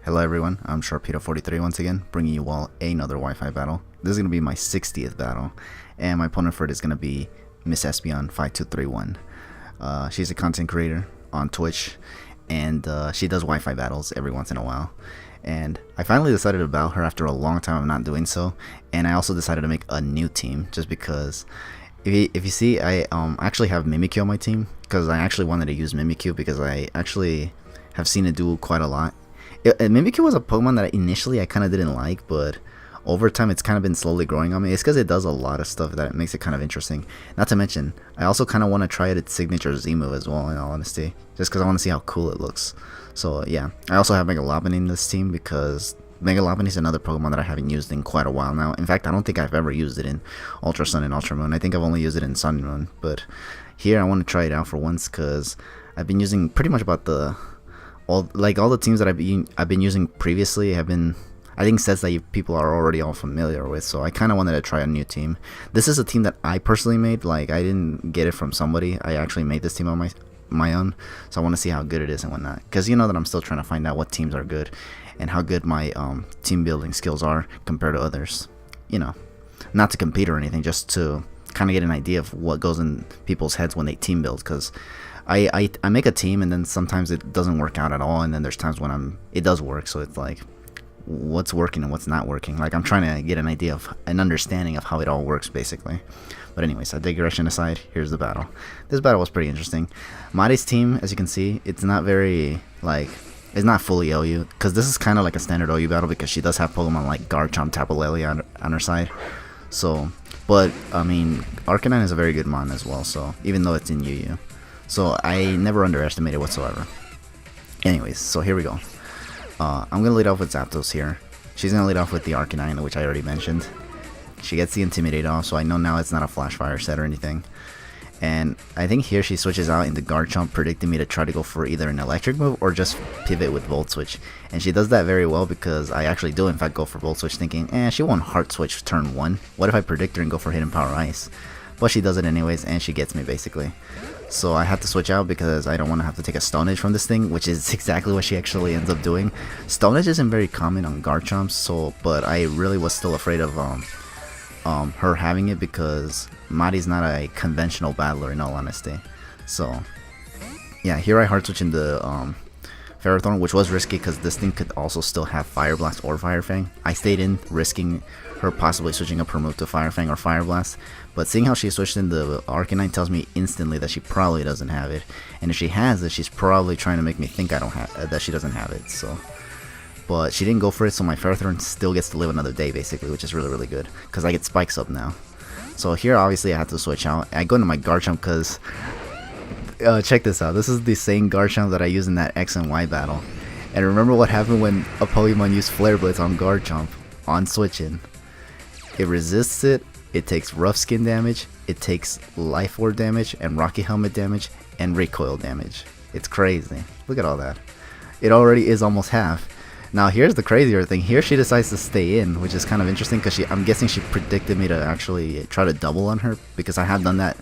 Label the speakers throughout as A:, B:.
A: Hello everyone, I'm Sharpedo43 once again, bringing you all another Wi-Fi battle. This is going to be my 60th battle, and my opponent for it is going to be MissEspeon5231. She's a content creator on Twitch, and she does Wi-Fi battles every once in a while. And I finally decided to battle her after a long time of not doing so, and I also decided to make a new team, just because if you see, I actually have Mimikyu on my team, because I actually wanted to use Mimikyu because I actually have seen it do quite a lot. Mimikyu was a Pokemon that initially I kind of didn't like, but over time it's kind of been slowly growing on me. It's because it does a lot of stuff that makes it kind of interesting. Not to mention, I also kind of want to try its signature Z move as well, in all honesty, just because I want to see how cool it looks. So yeah, I also have Mega Lopunny in this team because Mega Lopunny is another Pokemon that I haven't used in quite a while now. In fact, I don't think I've ever used it in Ultra Sun and Ultra Moon. I think I've only used it in Sun and Moon, but here I want to try it out for once because I've been using pretty much about all the teams that I've been using previously have been, I think, sets that people are already all familiar with. So I kind of wanted to try a new team. This is a team that I personally made. Like, I didn't get it from somebody. I actually made this team on my own. So I want to see how good it is and whatnot. Because you know that I'm still trying to find out what teams are good and how good my team building skills are compared to others. You know, not to compete or anything, just to kind of get an idea of what goes in people's heads when they team build. Because I make a team and then sometimes it doesn't work out at all, and then there's times when it does work, so it's like what's working and what's not working. Like, I'm trying to get an idea of an understanding of how it all works basically. But anyways, that digression aside, here's the battle. This battle was pretty interesting. Mari's team, as you can see, it's not very it's not fully OU, because this is kind of like a standard OU battle because she does have Pokemon like Garchomp, Tapu Lele on her side. So, but I mean, Arcanine is a very good mon as well, so even though it's in UU. So I never underestimate it whatsoever. Anyways, so here we go. I'm going to lead off with Zapdos here. She's going to lead off with the Arcanine, which I already mentioned. She gets the Intimidate off, so I know now it's not a Flash Fire set or anything. And I think here she switches out into Garchomp, predicting me to try to go for either an electric move or just pivot with Volt Switch. And she does that very well because I actually do in fact go for Volt Switch, thinking, she won't Heart Switch turn 1. What if I predict her and go for Hidden Power Ice? But she does it anyways, and she gets me basically. So I had to switch out because I don't want to have to take a Stone Edge from this thing, which is exactly what she actually ends up doing. Stone Edge isn't very common on Garchomp, but I really was still afraid of her having it because Mari's not a conventional battler, in all honesty. So yeah, here I hard switch into Ferrothorn, which was risky because this thing could also still have Fire Blast or Fire Fang. I stayed in, risking her possibly switching up her move to Fire Fang or Fire Blast, but seeing how she switched into Arcanine tells me instantly that she probably doesn't have it, and if she has it, she's probably trying to make me think that she doesn't have it. So, but she didn't go for it, so my Ferrothorn still gets to live another day basically, which is really good because I get spikes up now. So here obviously I had to switch out. I go into my Garchomp because check this out. This is the same Garchomp that I used in that X and Y battle, and remember what happened when a Pokemon used Flare Blitz on Garchomp on switching. It resists it, it takes rough skin damage, it takes life orb damage, and rocky helmet damage, and recoil damage. It's crazy. Look at all that. It already is almost half. Now here's the crazier thing. Here she decides to stay in, which is kind of interesting because I'm guessing she predicted me to actually try to double on her, because I have done that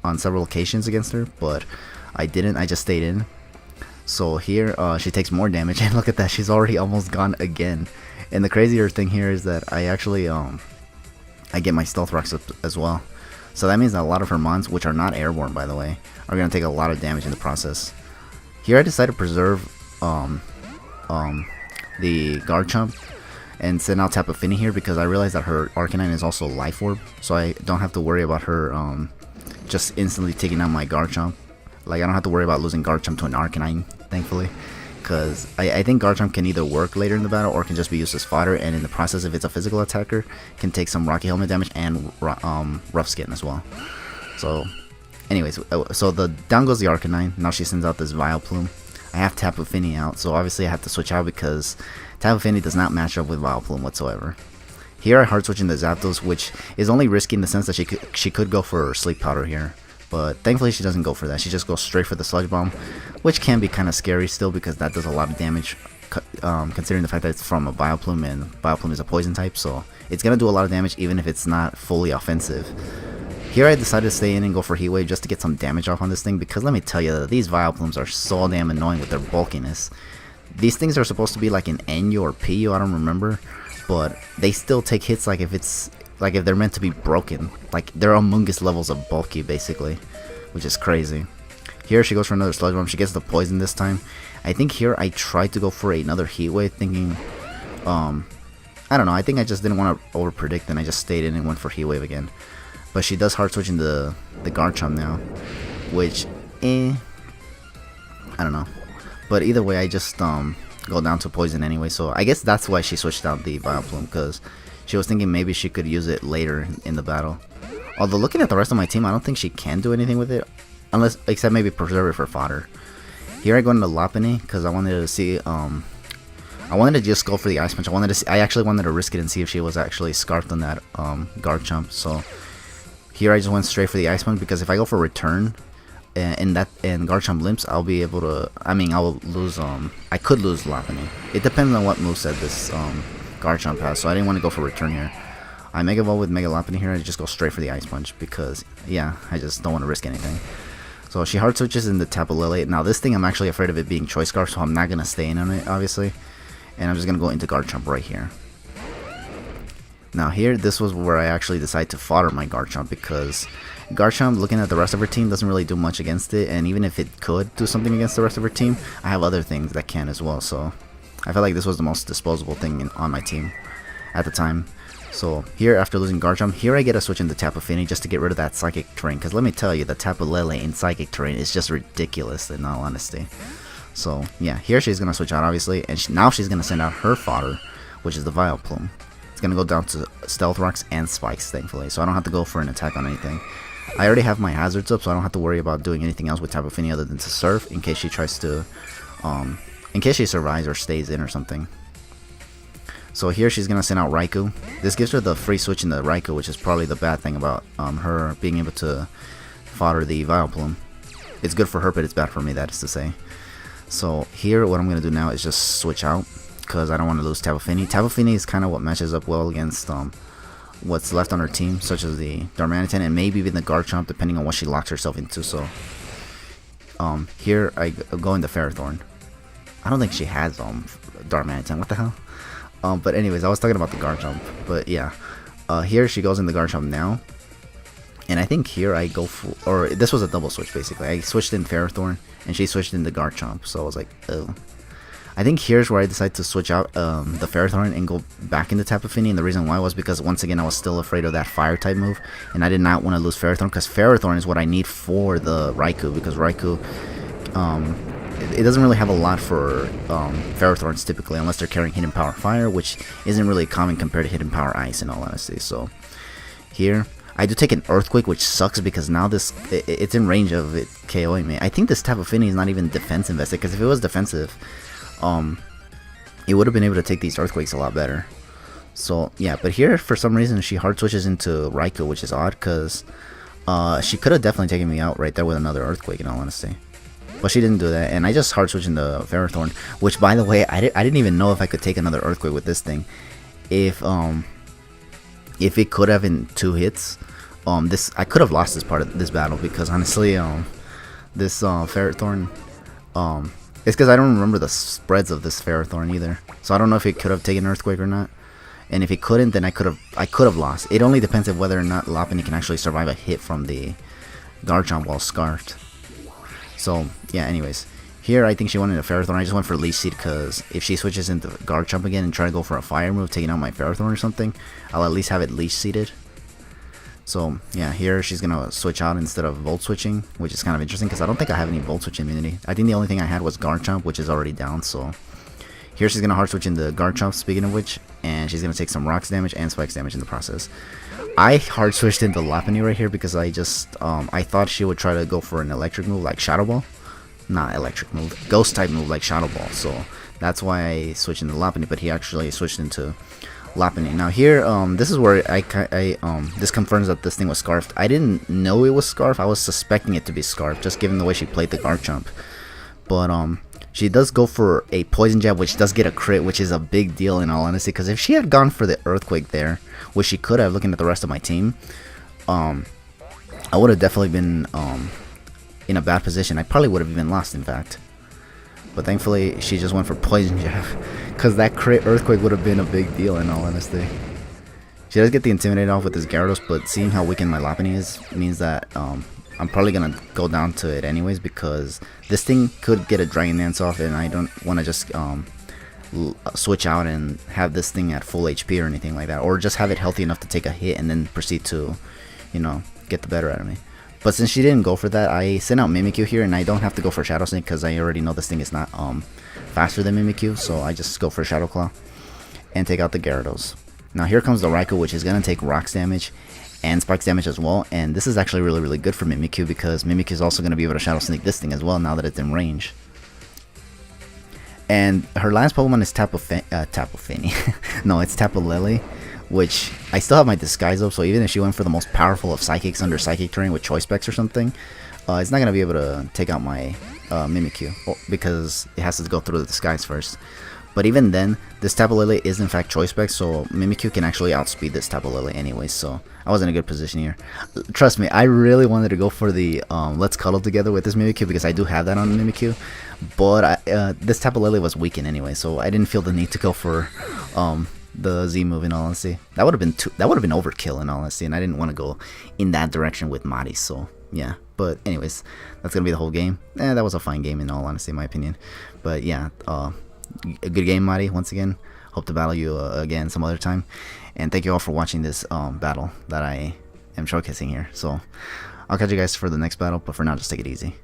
A: on several occasions against her, but I didn't. I just stayed in. So here she takes more damage, and look at that, she's already almost gone again. And the crazier thing here is that I actually I get my Stealth Rocks up as well. So that means that a lot of her mons, which are not airborne by the way, are going to take a lot of damage in the process. Here I decided to preserve the Garchomp and send out Tapu Fini here because I realized that her Arcanine is also Life Orb, so I don't have to worry about her just instantly taking out my Garchomp. Like, I don't have to worry about losing Garchomp to an Arcanine, thankfully. Because I think Garchomp can either work later in the battle or can just be used as fodder, and in the process, if it's a physical attacker, can take some Rocky Helmet damage and rough skin as well. So anyways, so down goes the Arcanine. Now she sends out this Vileplume. I have Tapu Fini out, so obviously I have to switch out because Tapu Fini does not match up with Vileplume whatsoever. Here I hard switch into Zapdos, which is only risky in the sense that she could go for Sleep Powder here. But thankfully she doesn't go for that. She just goes straight for the Sludge Bomb, which can be kind of scary still because that does a lot of damage, considering the fact that it's from a Vileplume, and Vileplume is a poison type, so it's going to do a lot of damage even if it's not fully offensive. Here I decided to stay in and go for Heat Wave just to get some damage off on this thing, because let me tell you, these Vileplumes are so damn annoying with their bulkiness. These things are supposed to be like an NU or PU, I don't remember, but they still take hits like if it's like if they're meant to be broken. Like they're Among Us levels of bulky basically, which is crazy. Here she goes for another Sludge Bomb. She gets the poison this time. I think here I tried to go for another Heat Wave thinking, I don't know, I think I just didn't want to over predict and I just stayed in and went for Heat Wave again. But she does hard switch into the Garchomp now, which, I don't know. But either way, I just go down to poison anyway, so I guess that's why she switched out the Vileplume, because she was thinking maybe she could use it later in the battle. Although looking at the rest of my team, I don't think she can do anything with it, unless except maybe preserve it for fodder. Here I go into Lopunny because I wanted to see I wanted to just go for the Ice Punch. I actually wanted to risk it and see if she was actually scarfed on that Garchomp. So here I just went straight for the Ice Punch because if I go for return and Garchomp limps, I'll be able to. I mean, I will lose. I could lose Lopunny. It depends on what moveset this Garchomp has. So I didn't want to go for return here. I Mega Evolve with Mega Lopunny here. I just go straight for the Ice Punch because yeah, I just don't want to risk anything. So she hard switches into Tapu Lele. Now this thing, I'm actually afraid of it being Choice Scarf, so I'm not gonna stay in on it, obviously. And I'm just gonna go into Garchomp right here. Now here, this was where I actually decided to fodder my Garchomp because Garchomp, looking at the rest of her team, doesn't really do much against it, and even if it could do something against the rest of her team, I have other things that can as well, so I felt like this was the most disposable thing on my team at the time. So here, after losing Garchomp, here I get a switch into Tapu Fini just to get rid of that Psychic Terrain, because let me tell you, the Tapu Lele in Psychic Terrain is just ridiculous in all honesty. So yeah, here she's going to switch out obviously, and now she's going to send out her fodder, which is the Vileplume. It's going to go down to Stealth Rocks and Spikes, thankfully, so I don't have to go for an attack on anything. I already have my hazards up, so I don't have to worry about doing anything else with Tapu Fini other than to surf in case she tries to, in case she survives or stays in or something. So here she's going to send out Raikou. This gives her the free switch into Raikou, which is probably the bad thing about her being able to fodder the Vileplume. It's good for her, but it's bad for me, that is to say. So here what I'm going to do now is just switch out, because I don't want to lose Tapu Fini. Tapu Fini is kind of what matches up well against what's left on her team, such as the Darmanitan and maybe even the Garchomp, depending on what she locks herself into. So here I go into Ferrothorn. I don't think she has Darmanitan, what the hell? But anyways, I was talking about the Garchomp, but yeah. Here she goes in the Garchomp now. And I think here I go for, or this was a double switch basically. I switched in Ferrothorn and she switched in the Garchomp, so I was like, oh. I think here's where I decided to switch out the Ferrothorn and go back into Tapu Fini, and the reason why was because once again I was still afraid of that Fire type move, and I did not want to lose Ferrothorn because Ferrothorn is what I need for the Raikou, because Raikou, it doesn't really have a lot for Ferrothorns typically unless they're carrying Hidden Power Fire, which isn't really common compared to Hidden Power Ice in all honesty. So here I do take an Earthquake, which sucks because now it's in range of it KOing me. I think this Tapu Fini is not even defense invested, because if it was defensive, it would have been able to take these Earthquakes a lot better. So yeah, but here for some reason she hard switches into Raikou, which is odd because she could have definitely taken me out right there with another Earthquake in all honesty. But she didn't do that, and I just hard switched into Ferrothorn, which by the way I didn't even know if I could take another Earthquake with this thing. If it could have in 2 hits, I could have lost this part of this battle, because honestly this Ferrothorn, it's because I don't remember the spreads of this Ferrothorn either, so I don't know if it could have taken Earthquake or not. And if it couldn't, then I could have lost. It only depends on whether or not Lopunny can actually survive a hit from the Garchomp while scarfed. So yeah, anyways, here I think she wanted a Ferrothorn. I just went for Leech Seed because if she switches into Garchomp again and try to go for a fire move, taking out my Ferrothorn or something, I'll at least have it Leech Seeded. So yeah, here she's gonna switch out instead of Volt Switching, which is kind of interesting because I don't think I have any Volt Switch immunity. I think the only thing I had was Garchomp, which is already down. So here she's gonna hard switch into Garchomp, speaking of which, and she's gonna take some Rocks damage and Spikes damage in the process. I hard switched into Lopunny right here because I just I thought she would try to go for an electric move like Shadow Ball. Not electric move, ghost type move like Shadow Ball. So that's why I switched into Lopunny, but he actually switched into Lopunny. Now here, this is where this confirms that this thing was scarfed. I didn't know it was scarfed. I was suspecting it to be scarfed, just given the way she played the Garchomp. But she does go for a Poison Jab, which does get a crit, which is a big deal in all honesty. Because if she had gone for the Earthquake there, which she could have, looking at the rest of my team, I would have definitely been in a bad position. I probably would have even lost, in fact. But thankfully, she just went for Poison Jab, because that crit Earthquake would have been a big deal in all honesty. She does get the Intimidate off with this Gyarados, but seeing how weakened my Lopunny is means that I'm probably going to go down to it anyways, because this thing could get a Dragon Dance off, and I don't want to just switch out and have this thing at full HP or anything like that, or just have it healthy enough to take a hit and then proceed to, you know, get the better out of me. But since she didn't go for that, I sent out Mimikyu here, and I don't have to go for Shadow Sneak because I already know this thing is not faster than Mimikyu, so I just go for Shadow Claw and take out the Gyarados. Now here comes the Raikou, which is going to take Rocks damage and Spikes damage as well, and this is actually really good for Mimikyu, because Mimikyu is also going to be able to Shadow Sneak this thing as well now that it's in range. And her last Pokemon is Tapu Fini. No, it's Tapu Lele, which I still have my Disguise up, so even if she went for the most powerful of Psychics under Psychic Terrain with Choice Specs or something, it's not going to be able to take out my Mimikyu, because it has to go through the Disguise first. But even then, this Tapu Lele is in fact Choice Specs, so Mimikyu can actually outspeed this Tapu Lele anyway, so I was in a good position here. Trust me, I really wanted to go for the Let's Cuddle Together with this Mimikyu, because I do have that on Mimikyu, but this Tapu Lele was weakened anyway, so I didn't feel the need to go for the Z move in all honesty. That would have been overkill in all honesty, and I didn't want to go in that direction with Mari, so yeah. But anyways, that's gonna be the whole game. That was a fine game in all honesty, in my opinion. But yeah, a good game, Mari, once again. Hope to battle you again some other time, and thank you all for watching this battle that I am showcasing here. So I'll catch you guys for the next battle, but for now, just take it easy.